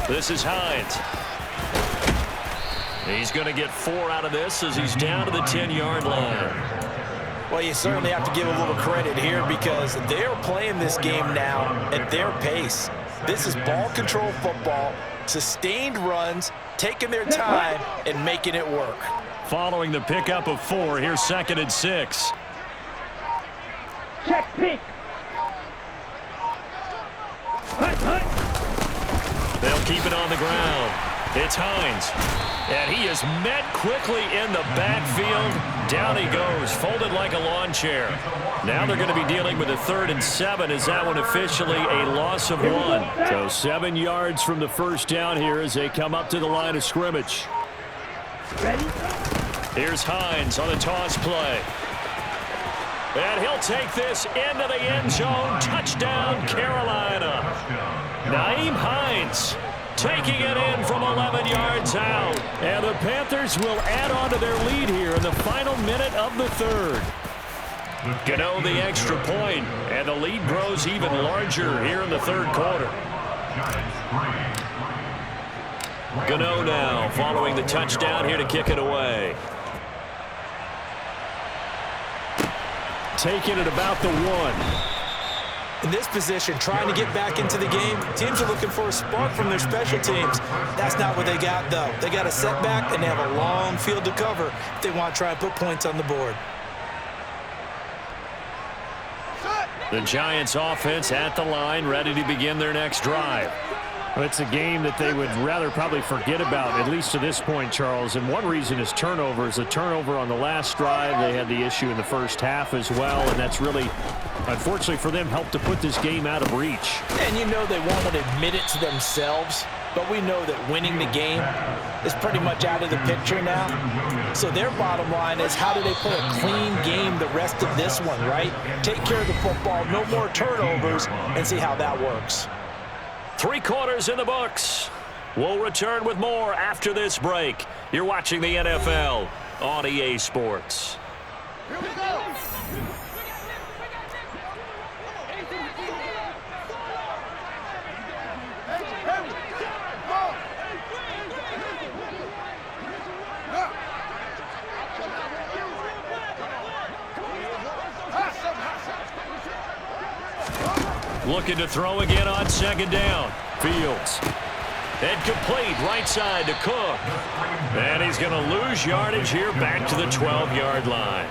This is Hines. He's going to get 4 out of this as he's down to the 10-yard line. Well, you certainly have to give a little credit here because they're playing this game now at their pace. This is ball control football, sustained runs, taking their time and making it work. Following the pickup of 4, here's 2nd and 6. Check pick. They'll keep it on the ground. It's Hines. And he is met quickly in the backfield. Down he goes, folded like a lawn chair. Now they're going to be dealing with a 3rd and 7. Is that one officially a loss of 1? So 7 yards from the first down here as they come up to the line of scrimmage. Ready? Here's Hines on the toss play. And he'll take this into the end zone. Touchdown, Carolina. Nyheim Hines taking it in from 11 yards out. And the Panthers will add on to their lead here in the final minute of the third. Gano the extra point, and the lead grows even larger here in the third quarter. Gano now following the touchdown here to kick it away. Taking it about the 1. In this position, trying to get back into the game, teams are looking for a spark from their special teams. That's not what they got, though. They got a setback, and they have a long field to cover if they want to try and put points on the board. The Giants offense at the line, ready to begin their next drive. Well, it's a game that they would rather probably forget about, at least to this point, Charles. And one reason is turnovers. A turnover on the last drive. They had the issue in the first half as well, and that's really, unfortunately for them, helped to put this game out of reach. And you know they won't admit it to themselves, but we know that winning the game is pretty much out of the picture now. So their bottom line is, how do they play a clean game the rest of this one, right? Take care of the football, no more turnovers, and see how that works. 3 quarters in the books. We'll return with more after this break. You're watching the NFL on EA Sports. Here we go. Looking to throw again on 2nd down. Fields. And complete right side to Cook. And he's going to lose yardage here back to the 12-yard line.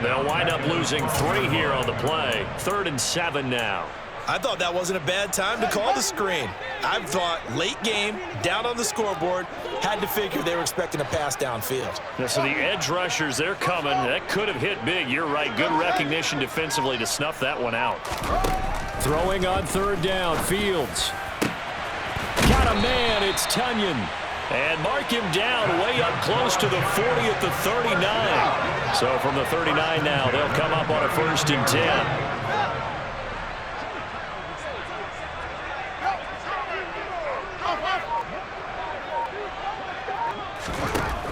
They'll wind up losing 3 here on the play. 3rd and 7 now. I thought that wasn't a bad time to call the screen. I thought late game, down on the scoreboard, had to figure they were expecting a pass downfield. Yeah, so the edge rushers, they're coming. That could have hit big. You're right. Good recognition defensively to snuff that one out. Throwing on 3rd down, Fields. Got a man, it's Tunyon. And mark him down way up close to the 40 at the 39. So from the 39 now, they'll come up on a 1st and 10.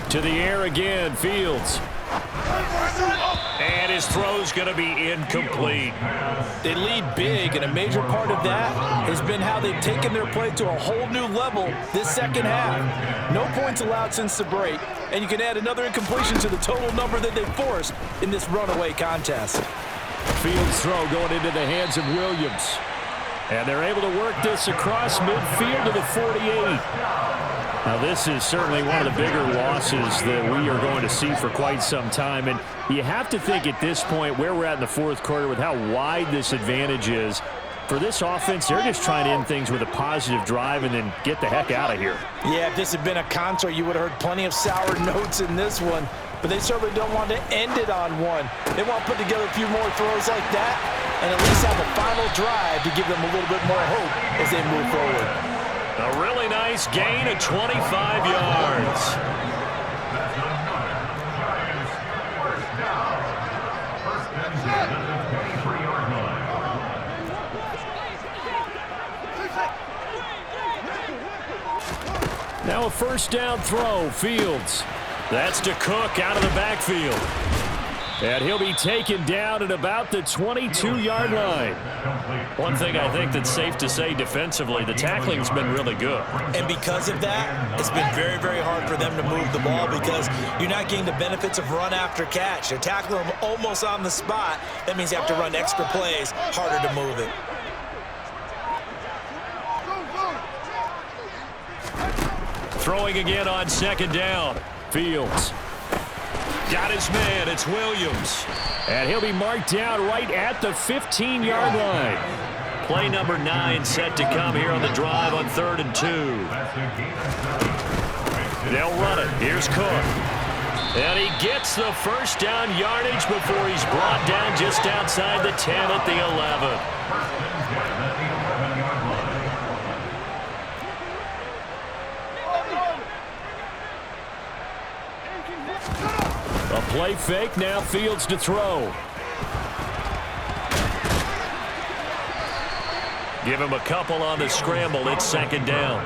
To the air again, Fields. And his throw's going to be incomplete. They lead big, and a major part of that has been how they've taken their play to a whole new level this second half. No points allowed since the break, and you can add another incompletion to the total number that they've forced in this runaway contest. Fields' throw going into the hands of Williams. And they're able to work this across midfield to the 48. Now, this is certainly one of the bigger losses that we are going to see for quite some time. And you have to think at this point where we're at in the 4th quarter with how wide this advantage is. For this offense, they're just trying to end things with a positive drive and then get the heck out of here. Yeah, if this had been a concert, you would have heard plenty of sour notes in this one. But they certainly don't want to end it on one. They want to put together a few more throws like that and at least have a final drive to give them a little bit more hope as they move forward. A really nice gain of 25 yards. That's another Giants first down. 1st and 10 at the 23-yard line. Now a 1st down throw, Fields. That's to Cook out of the backfield. And he'll be taken down at about the 22-yard line. One thing I think that's safe to say defensively, the tackling's been really good. And because of that, it's been very, very hard for them to move the ball because you're not getting the benefits of run after catch. They're tackling them almost on the spot. That means you have to run extra plays, harder to move it. Throwing again on 2nd down. Fields. Got his man, it's Williams. And he'll be marked down right at the 15-yard line. Play number 9 set to come here on the drive on 3rd and 2. They'll run it. Here's Cook. And he gets the 1st down yardage before he's brought down just outside the 10 at the 11. A play fake, now Fields to throw. Give him a couple on the scramble. It's 2nd down.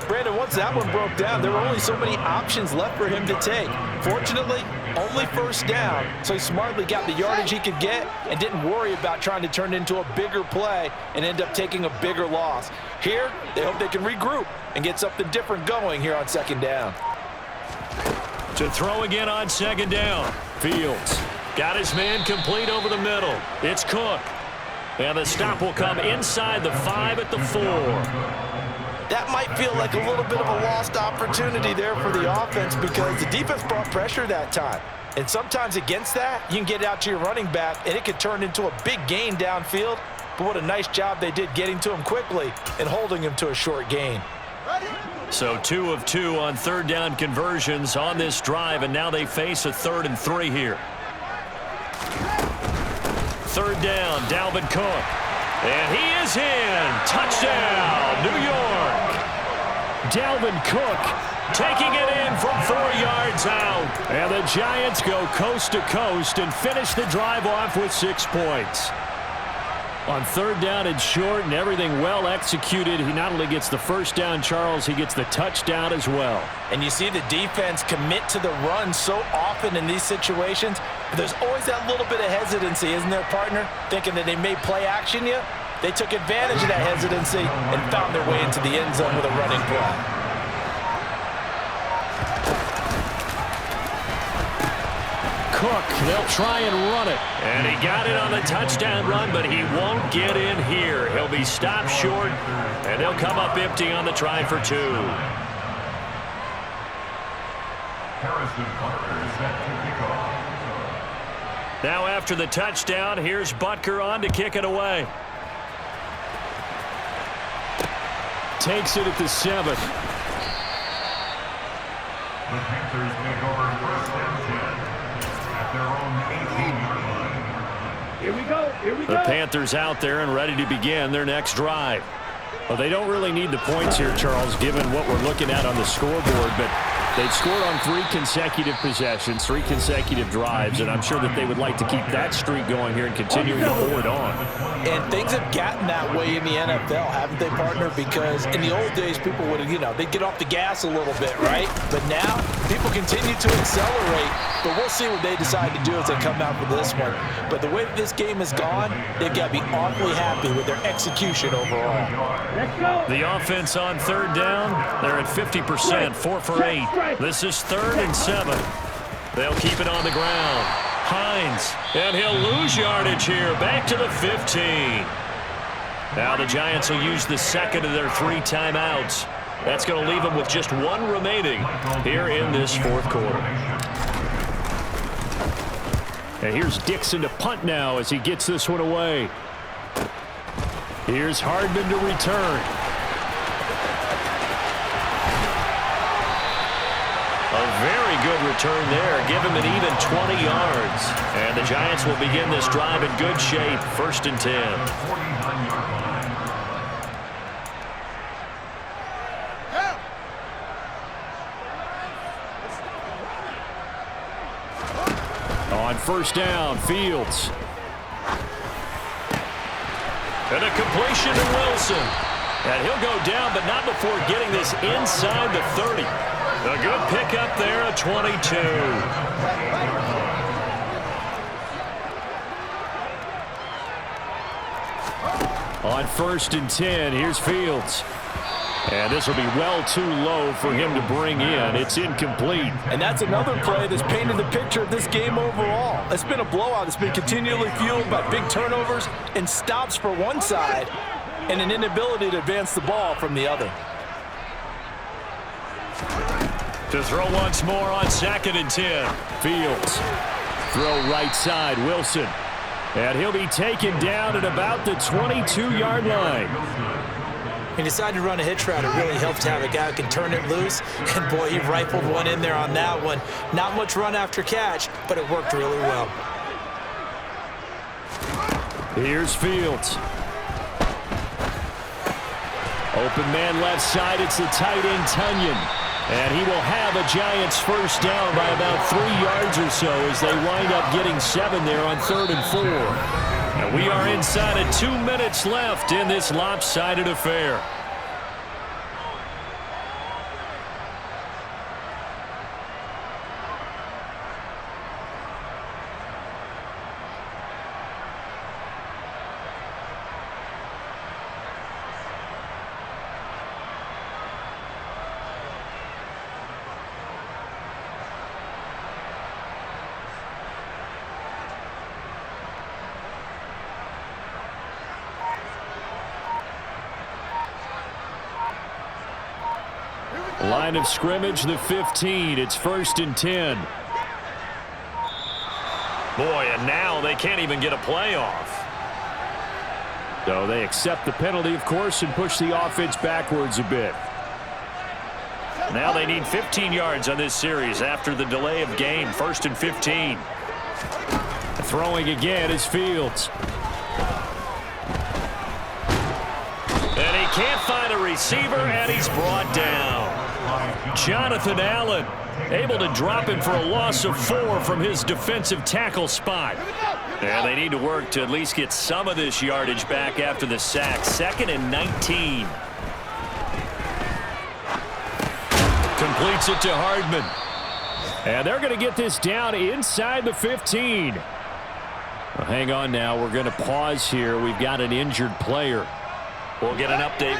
Brandon, once that one broke down, there were only so many options left for him to take. Fortunately, only 1st down, so he smartly got the yardage he could get and didn't worry about trying to turn it into a bigger play and end up taking a bigger loss. Here, they hope they can regroup and get something different going here on 2nd down. To throw again on 2nd down. Fields got his man complete over the middle. It's Cook. And the stop will come inside the 5 at the 4. That might feel like a little bit of a lost opportunity there for the offense because the defense brought pressure that time. And sometimes against that, you can get it out to your running back, and it could turn into a big gain downfield. But what a nice job they did getting to him quickly and holding him to a short gain. So 2 of 2 on 3rd down conversions on this drive, and now they face a 3rd and 3 here. 3rd down, Dalvin Cook. And he is in. Touchdown, New York. Dalvin Cook taking it in from 4 yards out. And the Giants go coast to coast and finish the drive off with 6 points. On third down and short and everything well executed, he not only gets the first down, Charles, he gets the touchdown as well. And you see the defense commit to the run so often in these situations. But there's always that little bit of hesitancy, isn't there, partner? Thinking that they may play action you. They took advantage of that hesitancy and found their way into the end zone with a running play. Cook, they'll try and run it. And he got it on the touchdown run, but he won't get in here. He'll be stopped short, and they'll come up empty on the try for 2. Harrison Butker is set to kick off. Now after the touchdown, here's Butker on to kick it away. Takes it at the 7. The Panthers take over first and 10 at their own 18-yard line. Here we go. Here we go. The Panthers out there and ready to begin their next drive. Well, they don't really need the points here, Charles, given what we're looking at on the scoreboard, but they've scored on 3 consecutive possessions, 3 consecutive drives, and I'm sure that they would like to keep that streak going here and continuing to forward on. And things have gotten that way in the NFL, haven't they, partner? Because in the old days, people would, they'd get off the gas a little bit, right? But now, people continue to accelerate, but we'll see what they decide to do as they come out for this one. But the way that this game has gone, they've got to be awfully happy with their execution overall. Let's go. The offense on third down, they're at 50%, 4 for 8. This is 3rd and 7. They'll keep it on the ground. Hines, and he'll lose yardage here, back to the 15. Now the Giants will use the second of their 3 timeouts. That's going to leave them with just 1 remaining here in this 4th quarter. And here's Dixon to punt now as he gets this one away. Here's Hardman to return. A very good return there. Give him an even 20 yards. And the Giants will begin this drive in good shape. 1st and 10. On 1st down, Fields. And a completion to Wilson. And he'll go down, but not before getting this inside the 30. A good pickup there at 22. On 1st and 10, here's Fields. And this will be well too low for him to bring in. It's incomplete. And that's another play that's painted the picture of this game overall. It's been a blowout. It's been continually fueled by big turnovers and stops for one side and an inability to advance the ball from the other. To throw once more on 2nd and 10. Fields. Throw right side, Wilson. And he'll be taken down at about the 22-yard line. He decided to run a hitch route. It really helped to have a guy who can turn it loose. And, boy, he rifled one in there on that one. Not much run after catch, but it worked really well. Here's Fields. Open man left side. It's the tight end, Tunyon. And he will have a Giants first down by about 3 yards or so as they wind up getting 7 there on 3rd and 4. And we are inside of 2 minutes left in this lopsided affair. Line of scrimmage, the 15. It's 1st and 10. Boy, and now they can't even get a playoff. So they accept the penalty, of course, and push the offense backwards a bit. Now they need 15 yards on this series after the delay of game. 1st and 15. Throwing again is Fields. And he can't find a receiver, and he's brought down. Jonathan Allen able to drop him for a loss of 4 from his defensive tackle spot. And they need to work to at least get some of this yardage back after the sack. 2nd and 19. Completes it to Hardman. And they're going to get this down inside the 15. Well, hang on now. We're going to pause here. We've got an injured player. We'll get an update.